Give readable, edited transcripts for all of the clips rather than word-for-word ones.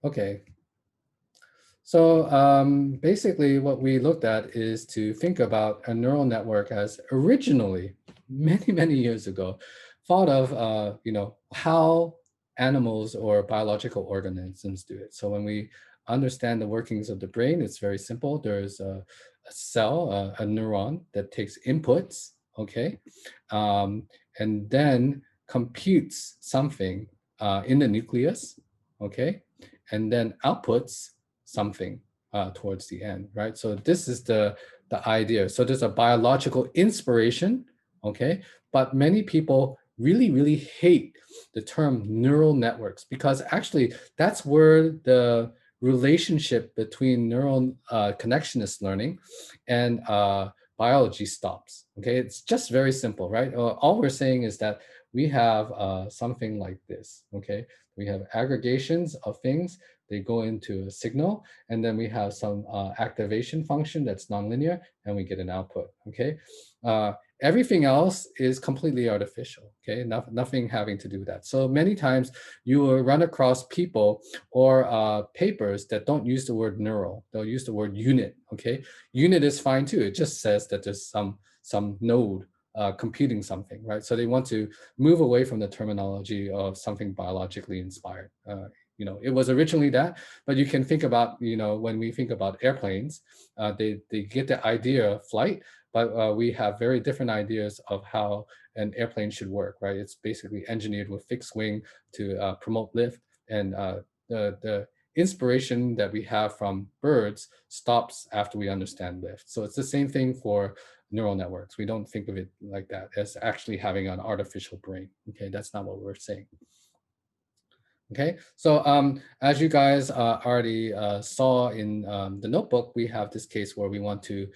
Okay. So basically what we looked at is to think about a neural network as originally, many, many years ago, thought of, how animals or biological organisms do it. So when we understand the workings of the brain, it's very simple. There's a cell, a neuron that takes inputs, okay, um, and then computes something in the nucleus, okay, and then outputs something towards the end, right? So this is the idea. So there's a biological inspiration, okay? But many people really, really hate the term neural networks because actually that's where the relationship between neural connectionist learning and biology stops, okay? It's just very simple, right? All we're saying is that we have something like this, okay? We have aggregations of things, they go into a signal, and then we have some activation function that's nonlinear, and we get an output, okay? Everything else is completely artificial, okay? Nothing having to do with that. So many times you will run across people or papers that don't use the word neural, they'll use the word unit, okay? Unit is fine too, it just says that there's some node computing something, right? So they want to move away from the terminology of something biologically inspired. It was originally that, but you can think about, when we think about airplanes, they get the idea of flight, but we have very different ideas of how an airplane should work, right? It's basically engineered with fixed wing to promote lift, and the inspiration that we have from birds stops after we understand lift. So it's the same thing for neural networks. We don't think of it like that as actually having an artificial brain. Okay, that's not what we're saying. Okay, so as you guys already saw in the notebook, we have this case where we want to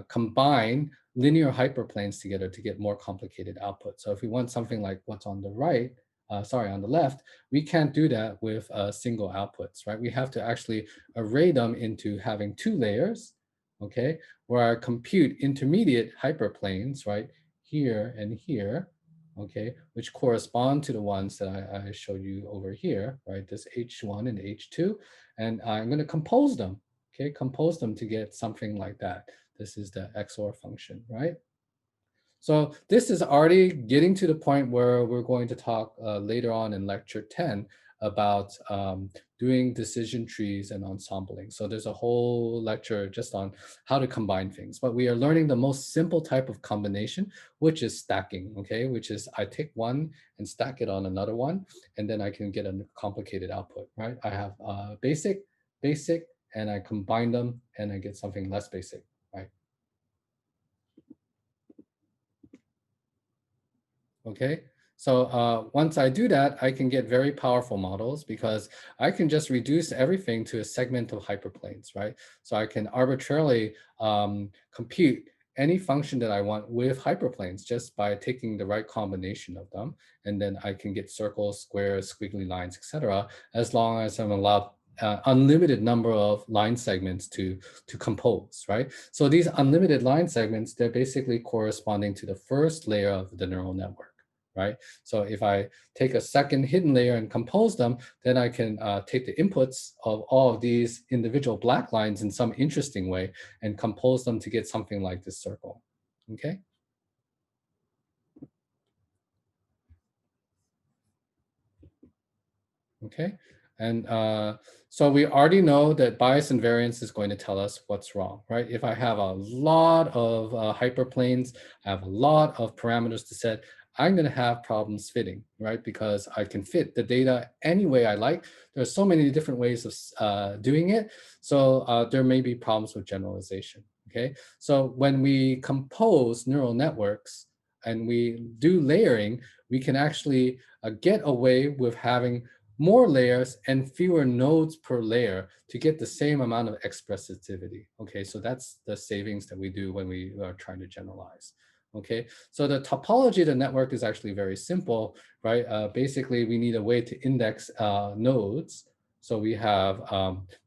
combine linear hyperplanes together to get more complicated output. So if we want something like what's on the right, on the left, we can't do that with single outputs, right? We have to actually array them into having two layers, okay, where I compute intermediate hyperplanes, right, here and here, okay, which correspond to the ones that I showed you over here, right? This H1 and H2, and I'm going to compose them, okay, compose them to get something like that. This is the XOR function, right? So this is already getting to the point where we're going to talk later on in lecture 10 about doing decision trees and ensembling. So there's a whole lecture just on how to combine things, but we are learning the most simple type of combination, which is stacking, okay? Which is I take one and stack it on another one, and then I can get a complicated output, right? I have basic, and I combine them and I get something less basic, right? Okay, so once I do that, I can get very powerful models because I can just reduce everything to a segment of hyperplanes, right? So I can arbitrarily compute any function that I want with hyperplanes just by taking the right combination of them. And then I can get circles, squares, squiggly lines, etc., as long as I'm allowed unlimited number of line segments to compose, right? So these unlimited line segments, they're basically corresponding to the first layer of the neural network, right? So if I take a second hidden layer and compose them, then I can take the inputs of all of these individual black lines in some interesting way and compose them to get something like this circle, okay? Okay, and so we already know that bias and variance is going to tell us what's wrong, right? If I have a lot of hyperplanes, I have a lot of parameters to set, I'm going to have problems fitting, right? Because I can fit the data any way I like. There's so many different ways of doing it. So there may be problems with generalization, okay? So when we compose neural networks and we do layering, we can actually get away with having more layers and fewer nodes per layer to get the same amount of expressivity. Okay, so that's the savings that we do when we are trying to generalize. Okay, so the topology of the network is actually very simple, right? Basically, we need a way to index nodes. So we have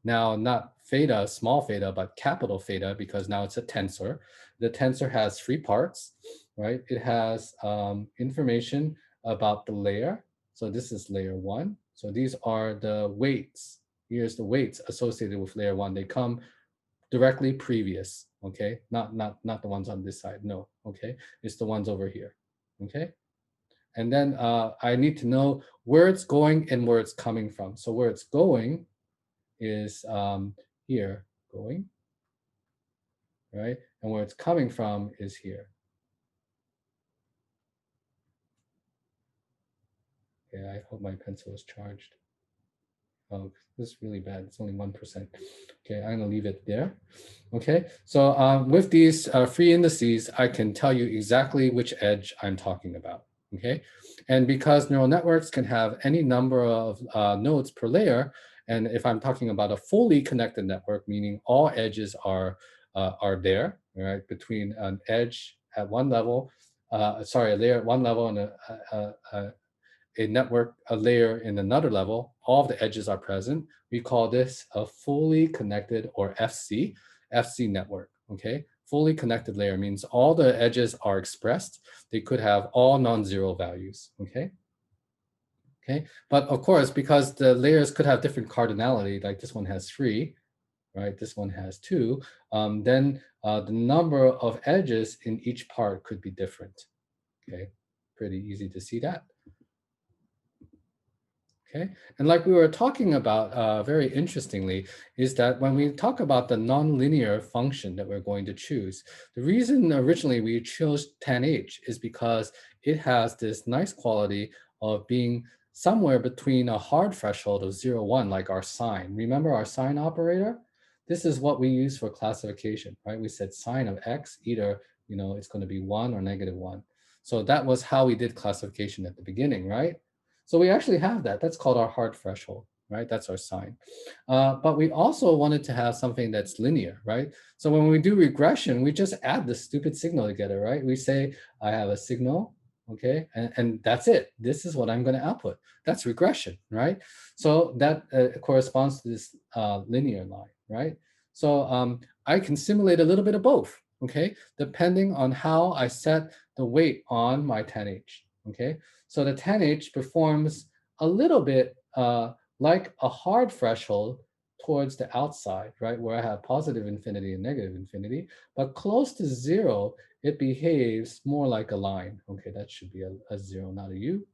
now not theta, small theta, but capital theta, because now it's a tensor. The tensor has three parts, right? It has information about the layer. So this is layer one. So these are the weights. here's the weights associated with layer 1. They come directly previous, okay? Not the ones on this side, no, okay? It's the ones over here, okay? And then I need to know where it's going and where it's coming from. So where it's going is here, going, right? And where it's coming from is here. Okay, I hope my pencil is charged. Oh, this is really bad. It's only 1%. Okay, I'm gonna leave it there. Okay, so with these free indices, I can tell you exactly which edge I'm talking about. Okay, and because neural networks can have any number of nodes per layer, and if I'm talking about a fully connected network, meaning all edges are there, right, between an edge at one level, a layer at one level and a network, a layer in another level, all of the edges are present. We call this a fully connected, or FC network, okay? Fully connected layer means all the edges are expressed. They could have all non-zero values, okay? Okay, but of course, because the layers could have different cardinality, like this one has 3, right? This one has 2, then the number of edges in each part could be different, okay? Pretty easy to see that. Okay, and like we were talking about very interestingly, is that when we talk about the nonlinear function that we're going to choose, the reason originally we chose tan H is because it has this nice quality of being somewhere between a hard threshold of 0, 1, like our sign. Remember our sign operator? This is what we use for classification, right? We said sign of X, either, it's going to be 1 or -1. So that was how we did classification at the beginning, right? So we actually have that. That's called our hard threshold, right? That's our sign. But we also wanted to have something that's linear, right? So when we do regression, we just add the stupid signal together, right? We say, I have a signal, okay? And that's it. This is what I'm going to output. That's regression, right? So that corresponds to this linear line, right? So I can simulate a little bit of both, okay? Depending on how I set the weight on my tan H, okay? So the tan H performs a little bit like a hard threshold towards the outside, right, where I have positive infinity and negative infinity, but close to 0, it behaves more like a line. Okay, that should be a 0, not a U.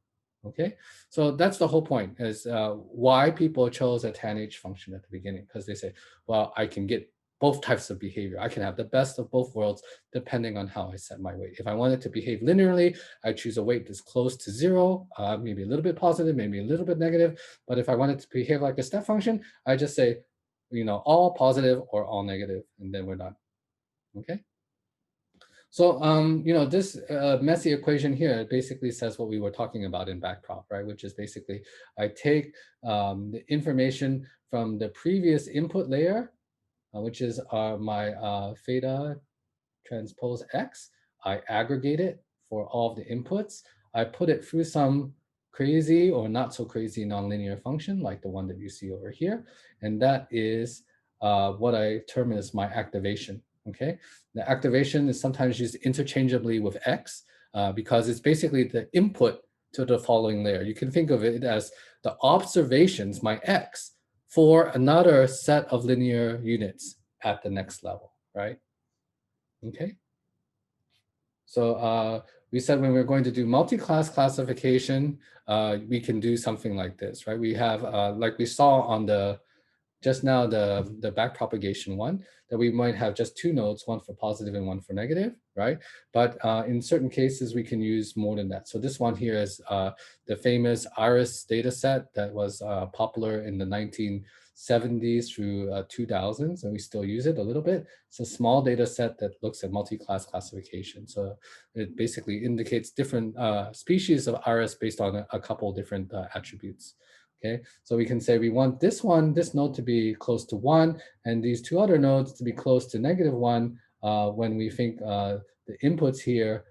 Okay, so that's the whole point, is why people chose a tan H function at the beginning, because they say, well, I can get both types of behavior. I can have the best of both worlds depending on how I set my weight. If I want it to behave linearly, I choose a weight that's close to 0, maybe a little bit positive, maybe a little bit negative. But if I want it to behave like a step function, I just say, all positive or all negative, and then we're done. Okay. So, this messy equation here basically says what we were talking about in backprop, right? Which is basically I take the information from the previous input layer, which is my theta transpose X. I aggregate it for all of the inputs. I put it through some crazy or not so crazy nonlinear function like the one that you see over here. And that is what I term as my activation, okay? The activation is sometimes used interchangeably with X because it's basically the input to the following layer. You can think of it as the observations, my X, for another set of linear units at the next level, right? Okay. So we said when we're going to do multi-class classification, we can do something like this, right? We have, like we saw on the just now the backpropagation one, that we might have just 2 nodes, one for positive and one for negative, right? But in certain cases, we can use more than that. So this one here is the famous IRIS data set that was popular in the 1970s through 2000s, and we still use it a little bit. It's a small data set that looks at multi-class classification. So it basically indicates different species of IRIS based on a couple different attributes. Okay, so we can say we want this node to be close to 1, and these 2 other nodes to be close to -1 when we think the inputs here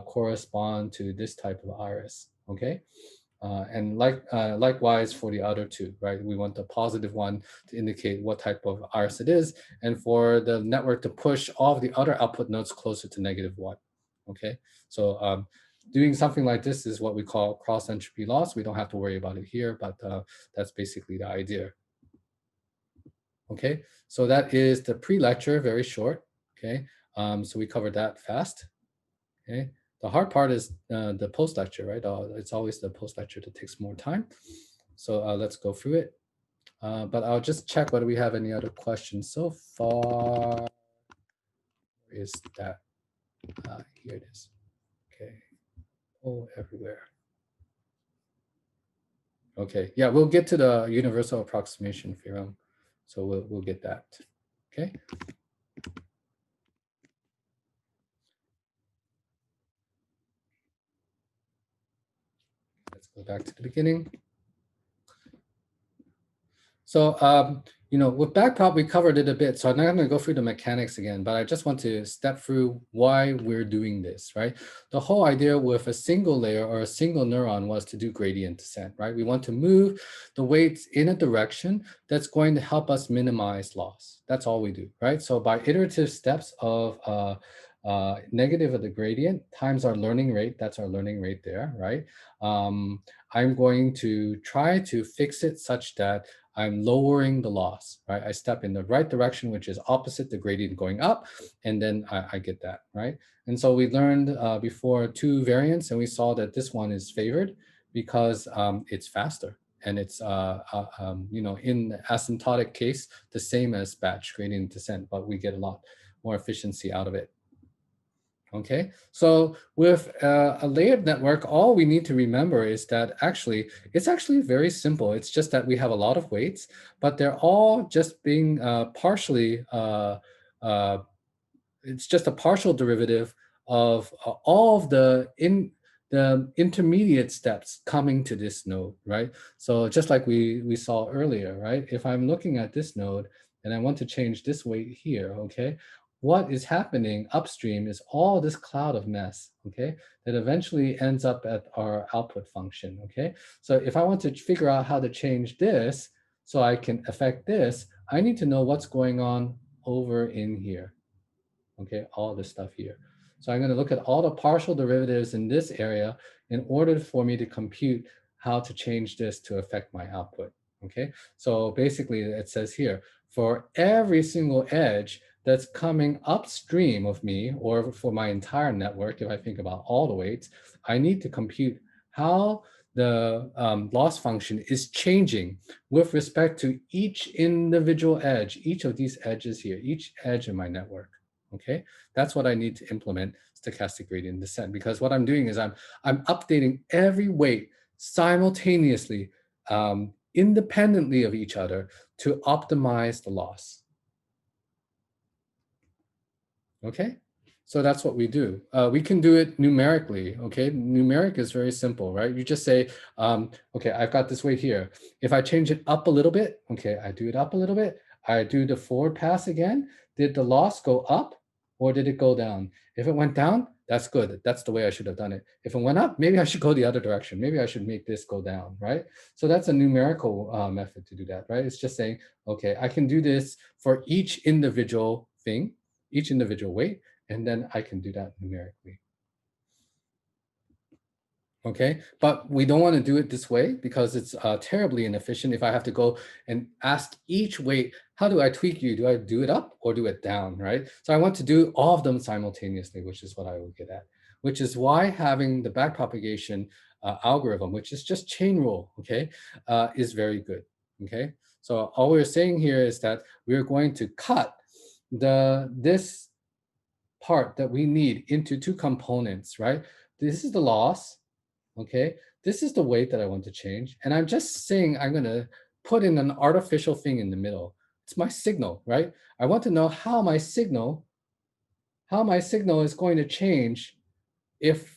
correspond to this type of iris. Okay, and likewise for the other 2, right? We want the positive one to indicate what type of iris it is, and for the network to push all of the other output nodes closer to -1. Okay, so doing something like this is what we call cross entropy loss. We don't have to worry about it here, but that's basically the idea. Okay, so that is the pre-lecture, very short. Okay, so we covered that fast. Okay, the hard part is the post-lecture, right? It's always the post-lecture that takes more time. So let's go through it. But I'll just check whether we have any other questions so far. Where is that? Here it is. Okay, oh, everywhere. Okay, yeah, we'll get to the universal approximation theorem. So we'll get that. Okay. Let's go back to the beginning. So, with backprop, we covered it a bit. So I'm not going to go through the mechanics again, but I just want to step through why we're doing this, right? The whole idea with a single layer or a single neuron was to do gradient descent, right? We want to move the weights in a direction that's going to help us minimize loss. That's all we do, right? So by iterative steps of negative of the gradient times our learning rate, that's our learning rate there, right? I'm going to try to fix it such that I'm lowering the loss, right? I step in the right direction, which is opposite the gradient going up, and then I get that, right? And so we learned before two variants, and we saw that this one is favored because it's faster. And it's, in the asymptotic case, the same as batch gradient descent, but we get a lot more efficiency out of it. Okay, so with a layered network, all we need to remember is that it's actually very simple. It's just that we have a lot of weights, but they're all just being partially, it's just a partial derivative of all of the intermediate steps coming to this node, right? So just like we saw earlier, right? If I'm looking at this node and I want to change this weight here, okay? What is happening upstream is all this cloud of mess, okay? That eventually ends up at our output function, okay? So if I want to figure out how to change this so I can affect this, I need to know what's going on over in here, okay, all this stuff here. So I'm going to look at all the partial derivatives in this area in order for me to compute how to change this to affect my output, okay? So basically it says here, for every single edge that's coming upstream of me, or for my entire network, if I think about all the weights, I need to compute how the loss function is changing with respect to each individual edge, each of these edges here, each edge in my network. Okay, that's what I need to implement stochastic gradient descent, because what I'm doing is I'm updating every weight simultaneously, independently of each other, to optimize the loss. Okay, so that's what we do. We can do it numerically. Okay, numeric is very simple, right? You just say, okay, I've got this weight here. If I change it up a little bit, okay, I do it up a little bit. I do the forward pass again. Did the loss go up or did it go down? If it went down, that's good. That's the way I should have done it. If it went up, maybe I should go the other direction. Maybe I should make this go down, right? So that's a numerical method to do that, right? It's just saying, okay, I can do this for each individual thing, each individual weight, and then I can do that numerically. Okay, but we don't want to do it this way because it's terribly inefficient. If I have to go and ask each weight, how do I tweak you? Do I do it up or do it down, right? So I want to do all of them simultaneously, which is what I will get at, which is why having the backpropagation algorithm, which is just chain rule, okay, is very good, okay? So all we're saying here is that we're going to cut this part that we need into two components, right? This is the loss, okay? This is the weight that I want to change. And I'm just saying I'm gonna put in an artificial thing in the middle. It's my signal, right? I want to know how my signal is going to change if,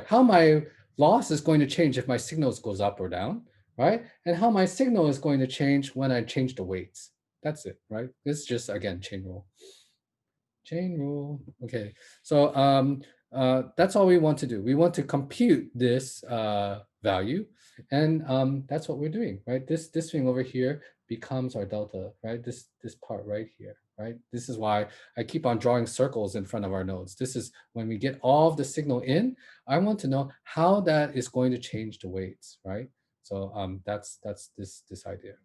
how my loss is going to change if my signals goes up or down, right? And how my signal is going to change when I change the weights. That's it, right? This is just, again, chain rule. Chain rule. Okay, so that's all we want to do. We want to compute this value, and that's what we're doing, right? This thing over here becomes our delta, right? This part right here, right? This is why I keep on drawing circles in front of our nodes. This is when we get all of the signal in. I want to know how that is going to change the weights, right? So that's this idea.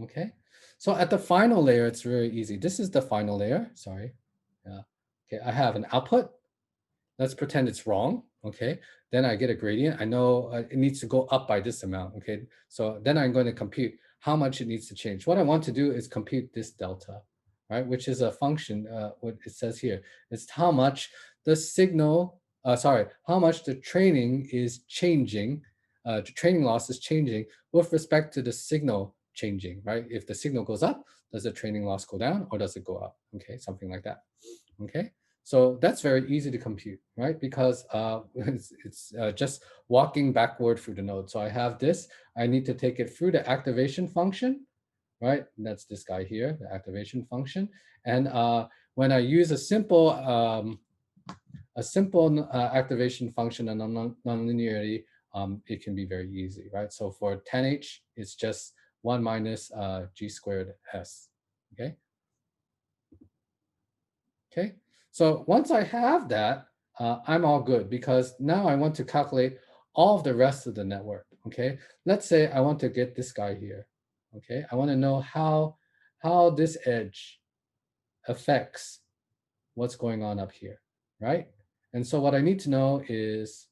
Okay. So at the final layer, it's very easy. This is the final layer, sorry. Yeah. Okay, I have an output. Let's pretend it's wrong, okay? Then I get a gradient. I know it needs to go up by this amount, okay? So then I'm going to compute how much it needs to change. What I want to do is compute this delta, right? Which is a function, what it says here. It's how much the signal, how much the training is changing, the training loss is changing with respect to the signal changing, right? If the signal goes up, does the training loss go down or does it go up? Okay, something like that, okay? So that's very easy to compute, right? Because it's just walking backward through the node. So I have this, I need to take it through the activation function, right? And that's this guy here, the activation function. And when I use a simple activation function and nonlinearity, it can be very easy, right? So for 10H, it's just 1 minus g squared s, okay? Okay, so once I have that, I'm all good because now I want to calculate all of the rest of the network, okay? Let's say I want to get this guy here, okay? I want to know how this edge affects what's going on up here, right? And so what I need to know is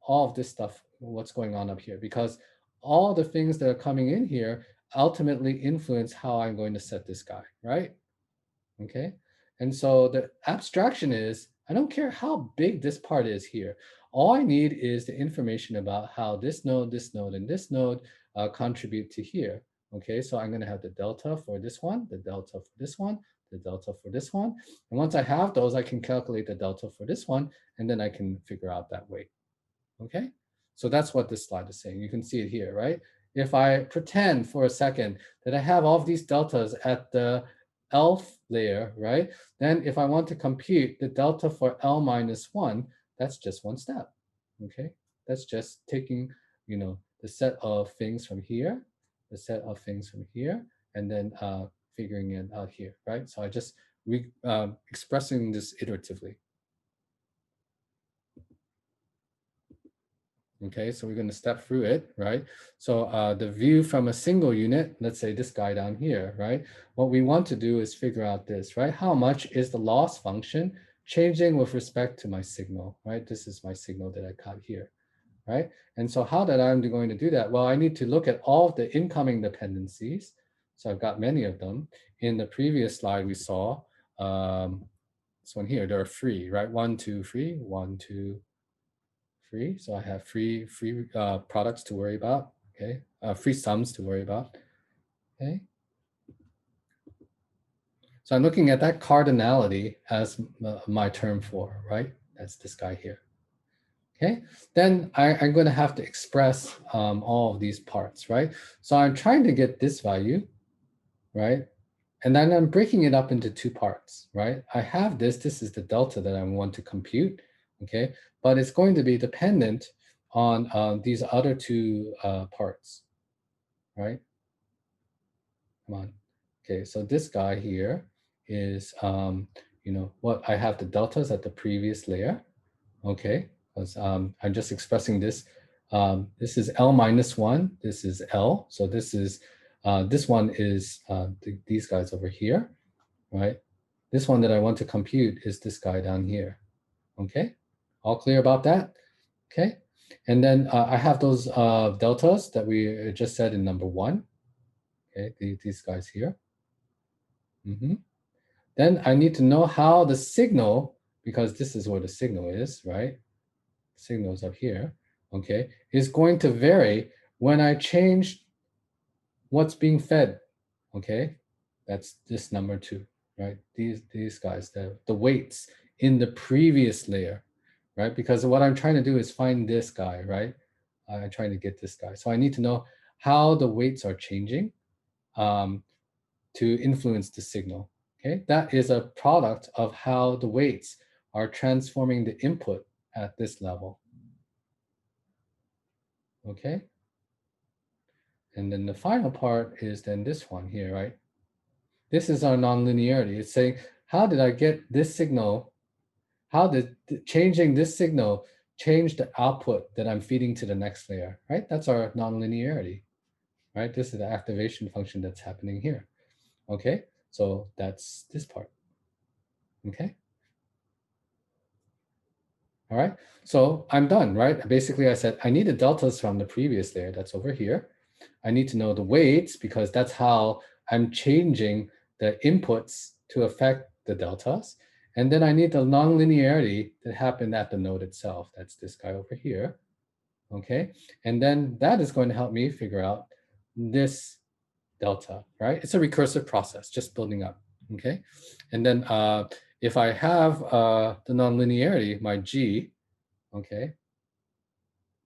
all of this stuff, what's going on up here, because all the things that are coming in here ultimately influence how I'm going to set this guy, right? Okay. And so the abstraction is, I don't care how big this part is here. All I need is the information about how this node, and this node contribute to here. Okay, so I'm going to have the delta for this one, the delta for this one, the delta for this one. And once I have those, I can calculate the delta for this one, and then I can figure out that weight. Okay, so that's what this slide is saying. You can see it here, right? If I pretend for a second that I have all of these deltas at the L layer, right? Then if I want to compute the delta for L minus 1, that's just one step, okay? That's just taking, the set of things from here, the set of things from here, and then figuring it out here, right? So I just expressing this iteratively. Okay, so we're going to step through it, right? So the view from a single unit, let's say this guy down here, right? What we want to do is figure out this, right? How much is the loss function changing with respect to my signal, right? This is my signal that I got here, right? And so how that I'm going to do that? Well, I need to look at all of the incoming dependencies. So I've got many of them. In the previous slide, we saw this one here, there are three, right? 1, 2, 3, 1, 2, 3. So I have three products to worry about, okay? Three sums to worry about, okay? So I'm looking at that cardinality as my term for, right? That's this guy here, okay? Then I'm going to have to express all of these parts, right? So I'm trying to get this value, right? And then I'm breaking it up into two parts, right? I have this is the delta that I want to compute, okay? But it's going to be dependent on these other two parts, right? Come on. Okay, so this guy here is, what I have the deltas at the previous layer, okay? Because I'm just expressing this. This is L minus 1, this is L. So this one is these guys over here, right? This one that I want to compute is this guy down here, okay? All clear about that? Okay, and then I have those deltas that we just said in number 1, okay, these guys here. Then I need to know how the signal, because this is where the signal is, right? Signal is up here, okay, is going to vary when I change what's being fed, okay? That's this number 2, right? These guys, the weights in the previous layer, right? Because what I'm trying to do is find this guy, right? I'm trying to get this guy. So I need to know how the weights are changing to influence the signal, okay? That is a product of how the weights are transforming the input at this level, okay? And then the final part is then this one here, right? This is our nonlinearity. It's saying, how did I get this signal? How did changing this signal change the output that I'm feeding to the next layer, right? That's our nonlinearity, right? This is the activation function that's happening here, okay? So that's this part, okay? All right, so I'm done, right? Basically, I said I need the deltas from the previous layer that's over here. I need to know the weights because that's how I'm changing the inputs to affect the deltas. And then I need the nonlinearity that happened at the node itself. That's this guy over here, okay? And then that is going to help me figure out this delta, right? It's a recursive process, just building up, okay? And then if I have the nonlinearity, my G, okay,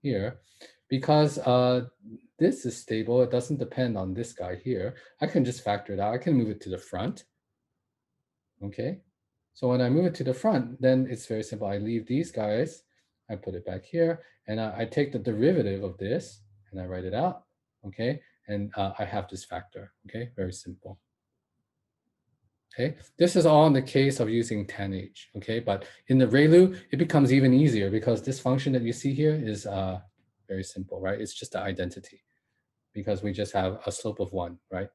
here, because this is stable, it doesn't depend on this guy here. I can just factor it out. I can move it to the front, okay? So when I move it to the front, then it's very simple. I leave these guys, I put it back here, and I take the derivative of this, and I write it out, okay? And I have this factor, okay? Very simple. Okay, this is all in the case of using tanh, okay? But in the ReLU, it becomes even easier because this function that you see here is very simple, right? It's just the identity because we just have a slope of 1, right?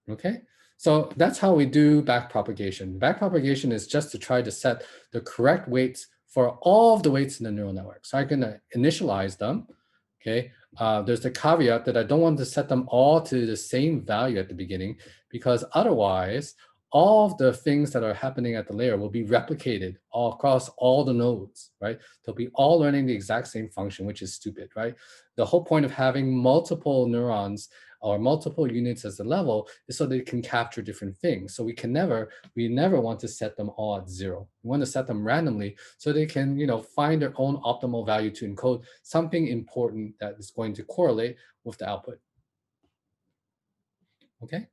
Okay, so that's how we do backpropagation. Backpropagation is just to try to set the correct weights for all of the weights in the neural network. So I can initialize them, okay? There's the caveat that I don't want to set them all to the same value at the beginning because otherwise all of the things that are happening at the layer will be replicated all across all the nodes, right? They'll be all learning the exact same function, which is stupid, right? The whole point of having multiple neurons or multiple units as the level is so they can capture different things. So we never want to set them all at 0. We want to set them randomly so they can, find their own optimal value to encode something important that is going to correlate with the output. Okay.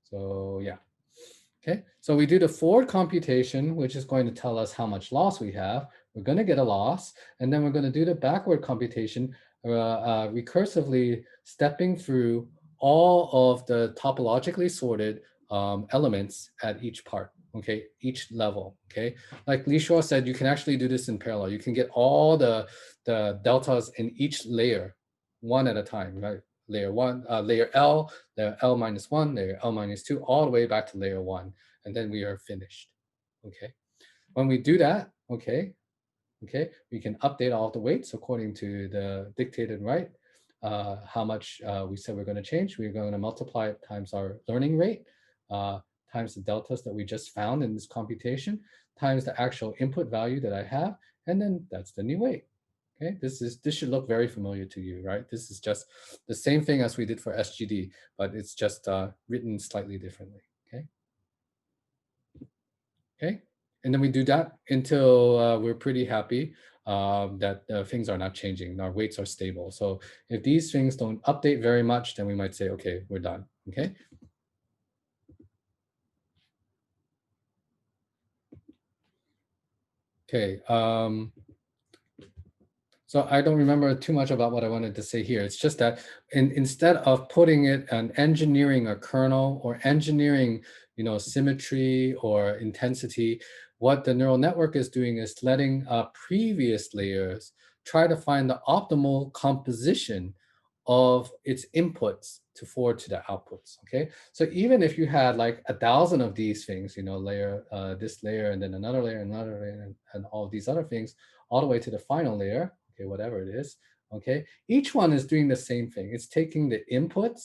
So yeah. Okay, so we do the forward computation, which is going to tell us how much loss we have. We're going to get a loss, and then we're going to do the backward computation, recursively stepping through all of the topologically sorted elements at each part, okay, each level, okay? Like Li Shuo said, you can actually do this in parallel. You can get all the deltas in each layer, one at a time, right? Layer 1, layer L, layer L minus 1, layer L minus 2, all the way back to layer 1, and then we are finished, okay? When we do that, okay, we can update all the weights according to the dictated right, how much we said we're going to change. We're going to multiply it times our learning rate, times the deltas that we just found in this computation, times the actual input value that I have, and then that's the new weight. Okay, this should look very familiar to you, right? This is just the same thing as we did for SGD, but it's just written slightly differently. Okay. Okay, and then we do that until we're pretty happy that things are not changing, our weights are stable. So if these things don't update very much, then we might say, okay, we're done. Okay. Okay. So I don't remember too much about what I wanted to say here. It's just that instead of putting it and engineering a kernel or engineering, symmetry or intensity, what the neural network is doing is letting previous layers try to find the optimal composition of its inputs to forward to the outputs. Okay, so even if you had like 1,000 of these things, layer, this layer, and then another layer, and all of these other things, all the way to the final layer, okay, whatever it is, okay, each one is doing the same thing. It's taking the input,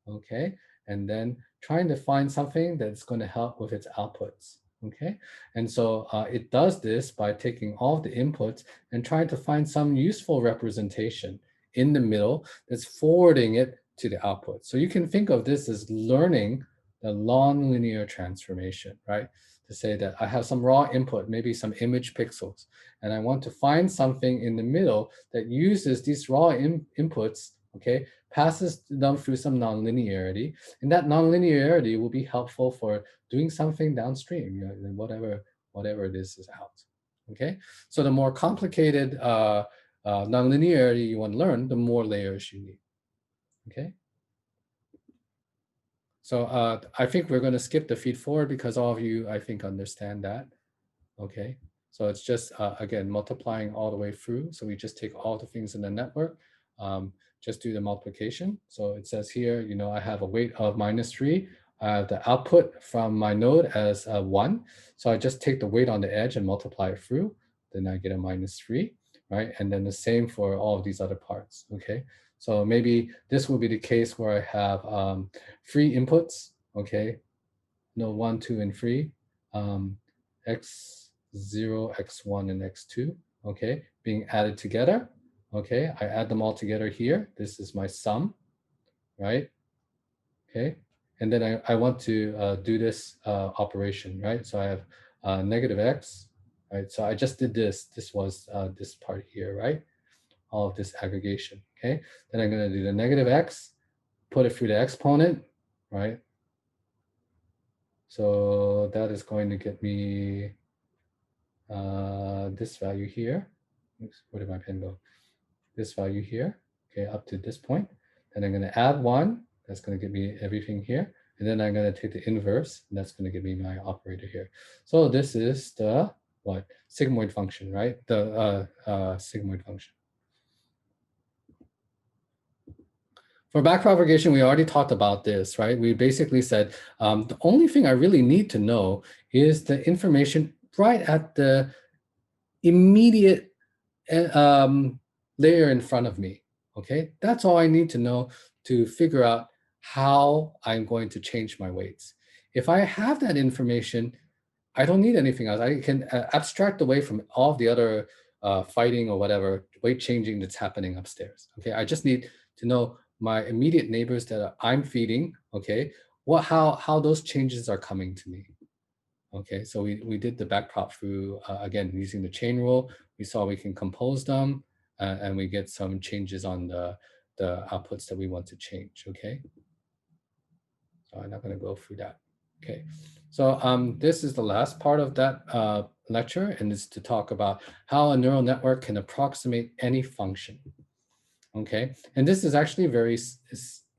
okay, and then trying to find something that's going to help with its outputs, okay? And so it does this by taking all of the inputs and trying to find some useful representation in the middle that's forwarding it to the output. So you can think of this as learning the nonlinear transformation, right? To say that I have some raw input, maybe some image pixels, and I want to find something in the middle that uses these raw inputs, okay, passes them through some nonlinearity, and that nonlinearity will be helpful for doing something downstream, whatever it is out. Okay, so the more complicated nonlinearity you want to learn, the more layers you need. Okay. So I think we're going to skip the feed forward because all of you, I think, understand that. Okay. So it's just, again, multiplying all the way through. So we just take all the things in the network, just do the multiplication. So it says here, I have a weight of -3. I have the output from my node as 1. So I just take the weight on the edge and multiply it through. Then I get a -3, right? And then the same for all of these other parts, okay? So maybe this will be the case where I have 3 inputs, okay? No, 1, 2, and 3. X0, X1, and X2, okay, being added together. Okay, I add them all together here. This is my sum, right? Okay, and then I want to do this operation, right? So I have negative X, right? So I just did this. This was this part here, right? All of this aggregation, okay? Then I'm going to do the negative X, put it through the exponent, right? So that is going to get me this value here. Oops, where did my pen go? This value here, okay, up to this point. Then I'm going to add 1. That's going to give me everything here. And then I'm going to take the inverse, and that's going to give me my operator here. So this is the what? Sigmoid function, right? The sigmoid function. For backpropagation, we already talked about this, right? We basically said the only thing I really need to know is the information right at the immediate layer in front of me, okay? That's all I need to know to figure out how I'm going to change my weights. If I have that information, I don't need anything else. I can abstract away from all of the other fighting or whatever weight changing that's happening upstairs, okay? I just need to know my immediate neighbors that I'm feeding, okay? How those changes are coming to me. Okay, so we did the backprop through, again, using the chain rule. We saw we can compose them, and we get some changes on the outputs that we want to change, okay? So I'm not going to go through that. Okay, so this is the last part of that lecture, and it's to talk about how a neural network can approximate any function. Okay, and this is actually very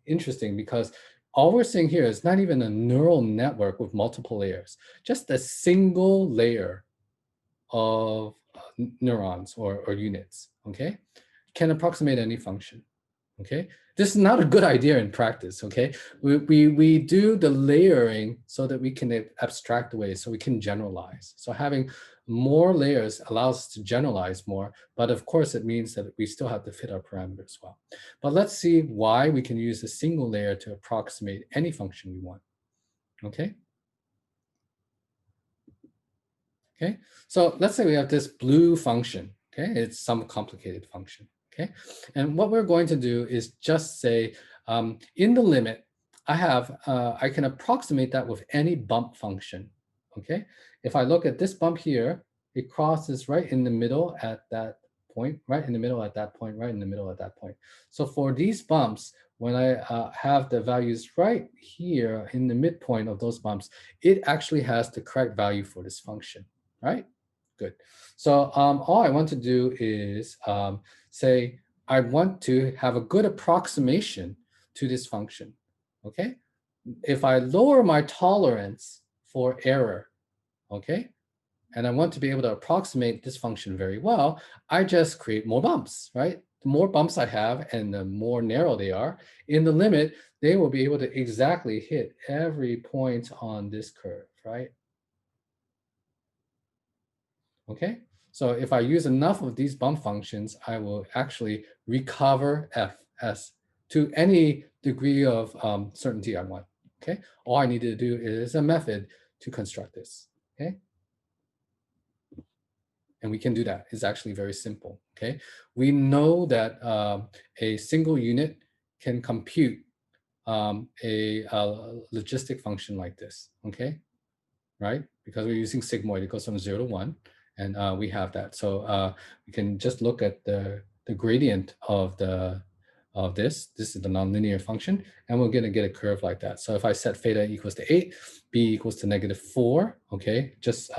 interesting because all we're seeing here is not even a neural network with multiple layers, just a single layer of neurons or units, okay, can approximate any function, okay? This is not a good idea in practice, okay? We do the layering so that we can abstract away, so we can generalize. So having more layers allows us to generalize more, but of course it means that we still have to fit our parameters well. But let's see why we can use a single layer to approximate any function we want, okay? Okay, so let's say we have this blue function, okay? It's some complicated function, okay? And what we're going to do is just say, in the limit, I can approximate that with any bump function, okay? If I look at this bump here, it crosses right in the middle at that point, right in the middle at that point, right in the middle at that point. So for these bumps, when I have the values right here in the midpoint of those bumps, it actually has the correct value for this function, right? Good. So all I want to do is say I want to have a good approximation to this function, okay? If I lower my tolerance for error, okay, and I want to be able to approximate this function very well, I just create more bumps, right? The more bumps I have and the more narrow they are, in the limit, they will be able to exactly hit every point on this curve, right? Okay, so if I use enough of these bump functions, I will actually recover fs to any degree of certainty I want. Okay, all I need to do is a method to construct this. Okay, and we can do that. It's actually very simple. Okay, we know that a single unit can compute a logistic function like this. Okay, right? Because we're using sigmoid, it goes from 0 to 1, and we have that. So we can just look at the gradient of this. This is the nonlinear function, and we're going to get a curve like that. So if I set theta equals to 8, b equals to -4, okay, just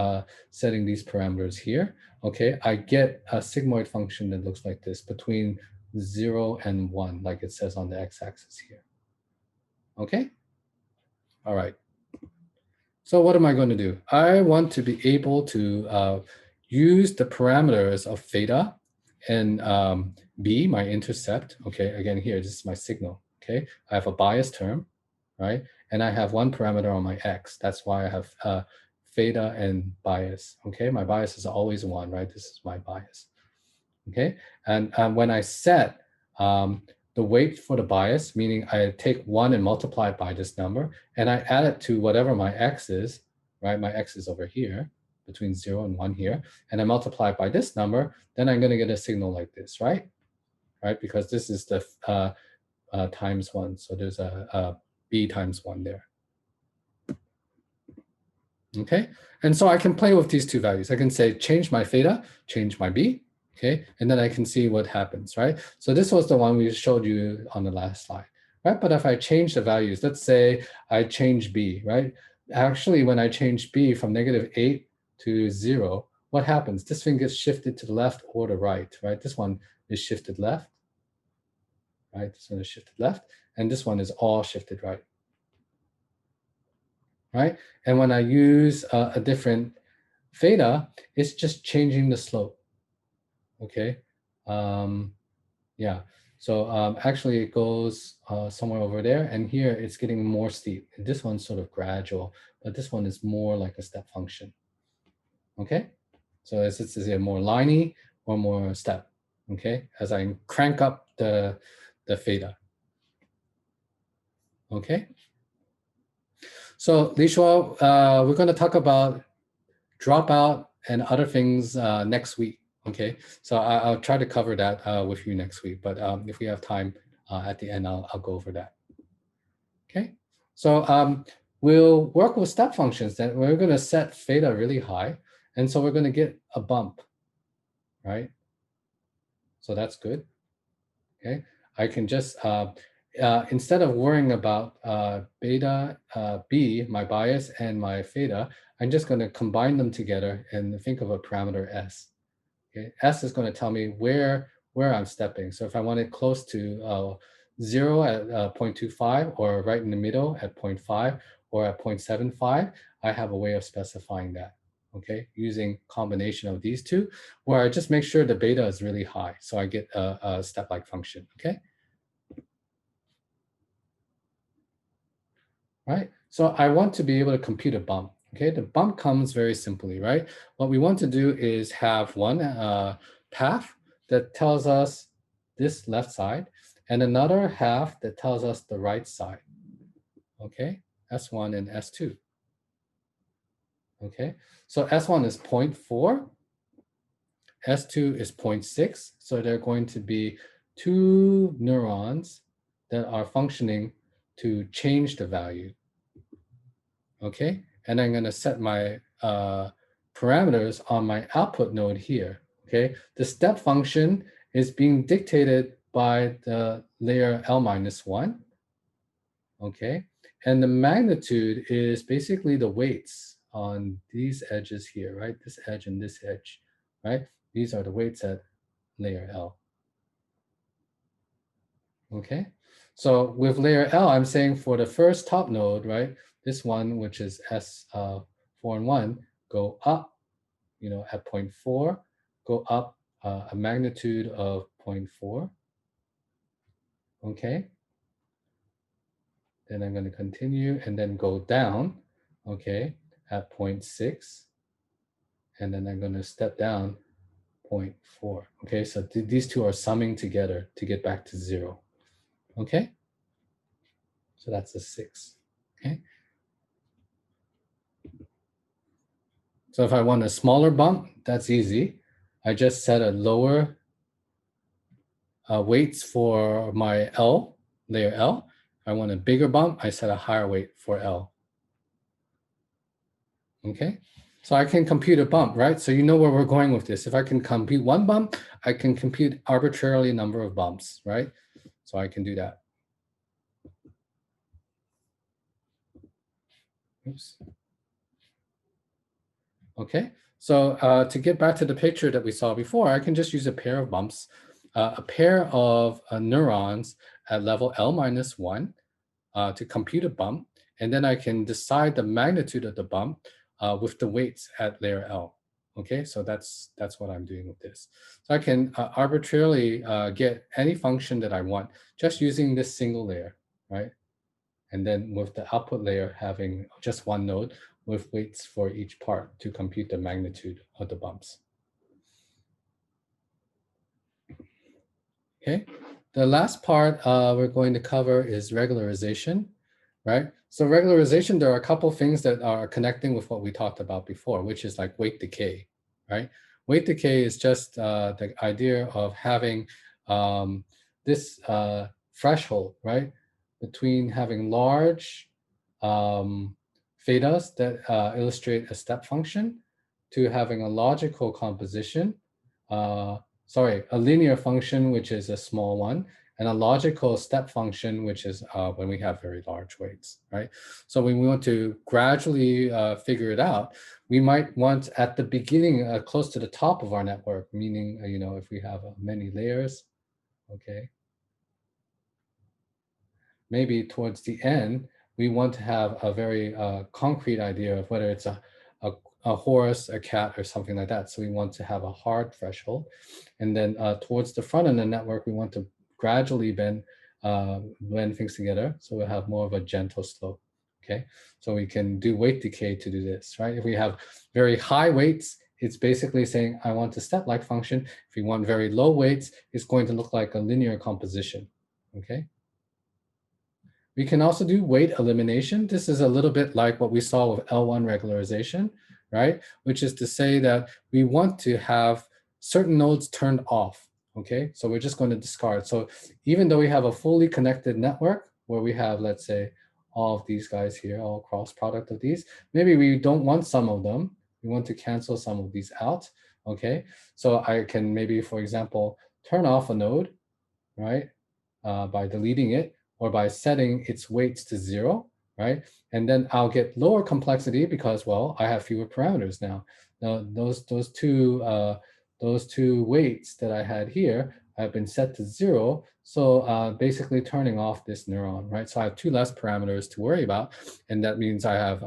setting these parameters here, okay, I get a sigmoid function that looks like this between 0 and 1, like it says on the x-axis here. Okay? All right. So what am I going to do? I want to be able to use the parameters of theta and B, my intercept. Okay, again here, this is my signal. Okay, I have a bias term, right? And I have one parameter on my X. That's why I have theta and bias. Okay, my bias is always 1, right? This is my bias. Okay, and when I set the weight for the bias, meaning I take 1 and multiply it by this number, and I add it to whatever my X is, right? My X is over here, between 0 and 1 here, and I multiply it by this number, then I'm going to get a signal like this, right? Right, because this is the times 1, so there's a B times 1 there. Okay, and so I can play with these two values. I can say change my theta, change my B, okay, and then I can see what happens, right? So this was the one we showed you on the last slide, right? But if I change the values, let's say I change B, right? Actually, when I change B from -8 to 0, what happens? This thing gets shifted to the left or the right, right? This one is shifted left, right? This one is shifted left, and this one is all shifted right. Right? And when I use a different theta, it's just changing the slope. Okay. Yeah. So actually it goes somewhere over there, and here it's getting more steep. And this one's sort of gradual, but this one is more like a step function. Okay. So is it more liney or more step? Okay. As I crank up the theta. Okay. So Li Shuo, we're going to talk about dropout and other things next week. Okay, so I'll try to cover that with you next week. But if we have time at the end, I'll go over that. Okay, so we'll work with step functions. Then we're going to set theta really high, and so we're going to get a bump, right? So that's good. Okay, I can just instead of worrying about beta B, my bias, and my theta, I'm just going to combine them together and think of a parameter S. Okay, S is going to tell me where I'm stepping. So if I want it close to 0 at 0.25, or right in the middle at 0.5, or at 0.75, I have a way of specifying that. Okay, using combination of these two, where I just make sure the beta is really high, so I get a step-like function. Okay. Right? So I want to be able to compute a bump. Okay, the bump comes very simply, right? What we want to do is have one path that tells us this left side, and another half that tells us the right side. Okay, S1 and S2. Okay, so S1 is 0.4, S2 is 0.6, so they're going to be two neurons that are functioning to change the value. Okay, and I'm going to set my parameters on my output node here. Okay, the step function is being dictated by the layer L-1. Okay, and the magnitude is basically the weights on these edges here, right? This edge and this edge, right? These are the weights at layer L. Okay, so with layer L, I'm saying for the first top node, right? This one, which is S4 and 1, go up, at 0.4, go up a magnitude of 0.4. Okay. Then I'm going to continue and then go down, okay, at 0.6. And then I'm going to step down 0.4. Okay, so these two are summing together to get back to 0. Okay, so that's a 6. Okay. So if I want a smaller bump, that's easy. I just set a lower weights for my L, layer L. If I want a bigger bump, I set a higher weight for L. Okay, so I can compute a bump, right? So you know where we're going with this. If I can compute one bump, I can compute arbitrarily number of bumps, right? So I can do that. Oops. Okay, so to get back to the picture that we saw before, I can just use a pair of bumps, a pair of neurons at level L-1 to compute a bump, and then I can decide the magnitude of the bump with the weights at layer L. Okay, so that's what I'm doing with this. So I can arbitrarily get any function that I want just using this single layer, right? And then with the output layer having just one node with weights for each part to compute the magnitude of the bumps. Okay, the last part we're going to cover is regularization, right? So regularization, there are a couple things that are connecting with what we talked about before, which is like weight decay, right? Weight decay is just the idea of having this threshold, right? Between having large thetas that illustrate a step function to having a logical composition, a linear function, which is a small one, and a logical step function, which is when we have very large weights, right? So when we want to gradually figure it out, we might want at the beginning, close to the top of our network, meaning, if we have many layers, okay, maybe towards the end, we want to have a very concrete idea of whether it's a, a horse, a cat, or something like that. So we want to have a hard threshold. And then towards the front of the network, we want to gradually blend things together. So we'll have more of a gentle slope, okay? So we can do weight decay to do this, right? If we have very high weights, it's basically saying, I want a step-like function. If we want very low weights, it's going to look like a linear composition, okay? We can also do weight elimination. This is a little bit like what we saw with L1 regularization, right? Which is to say that we want to have certain nodes turned off, okay? So we're just going to discard. So even though we have a fully connected network where we have, let's say, all of these guys here, all cross product of these, maybe we don't want some of them. We want to cancel some of these out, okay? So I can maybe, for example, turn off a node, right? By deleting it or by setting its weights to 0, right? And then I'll get lower complexity because, well, I have fewer parameters now. Now those two weights that I had here have been set to 0. So basically turning off this neuron, right? So I have 2 less parameters to worry about, and that means I have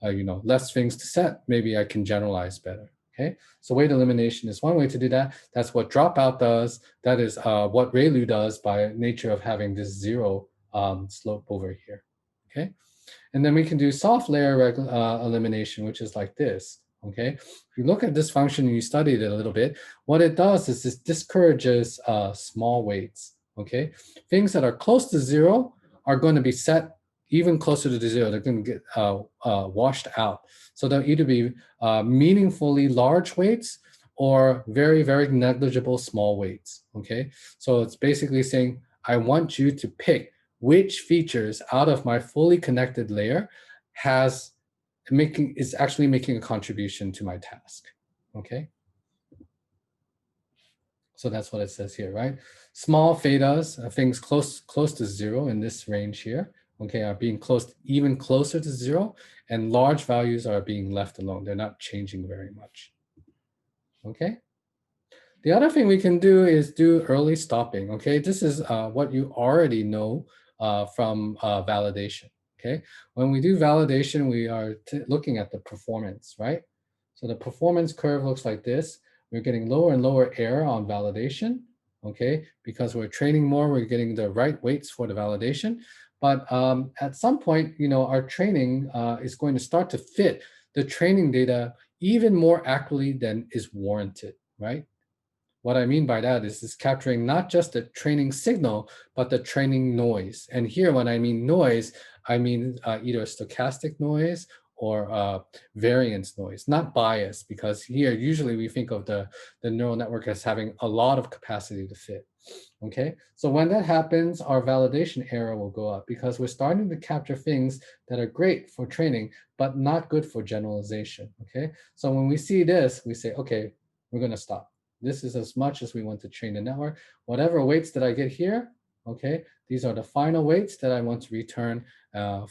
less things to set. Maybe I can generalize better. Okay, so weight elimination is one way to do that. That's what dropout does. That is what ReLU does by nature of having this 0 slope over here. Okay, and then we can do soft layer elimination, which is like this. Okay, if you look at this function and you study it a little bit, what it does is this discourages small weights. Okay, things that are close to 0 are going to be set even closer to the 0. They're going to get washed out. So they'll either be meaningfully large weights or very, very negligible small weights. Okay, so it's basically saying I want you to pick which features out of my fully connected layer is actually making a contribution to my task. Okay, so that's what it says here, right? Small thetas, things close to 0 in this range here, okay, are being even closer to 0, and large values are being left alone. They're not changing very much. Okay. The other thing we can do is do early stopping. Okay, this is what you already know from validation. Okay, when we do validation, we are looking at the performance, right? So the performance curve looks like this. We're getting lower and lower error on validation. Okay, because we're training more, we're getting the right weights for the validation. But at some point, our training is going to start to fit the training data even more accurately than is warranted, right? What I mean by that is capturing not just the training signal, but the training noise. And here, when I mean noise, I mean either stochastic noise or variance noise, not bias, because here usually we think of the neural network as having a lot of capacity to fit. Okay, so when that happens, our validation error will go up because we're starting to capture things that are great for training, but not good for generalization. Okay, so when we see this, we say, okay, we're going to stop. This is as much as we want to train the network. Whatever weights that I get here, okay, these are the final weights that I want to return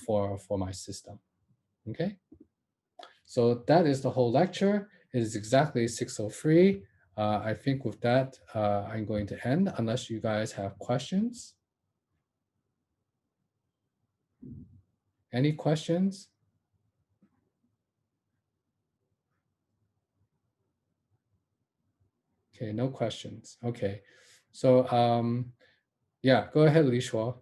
for my system. Okay, so that is the whole lecture. It is exactly 6:03. I think with that, I'm going to end unless you guys have questions. Any questions? Okay, no questions. Okay, so yeah, go ahead, Li Shuo.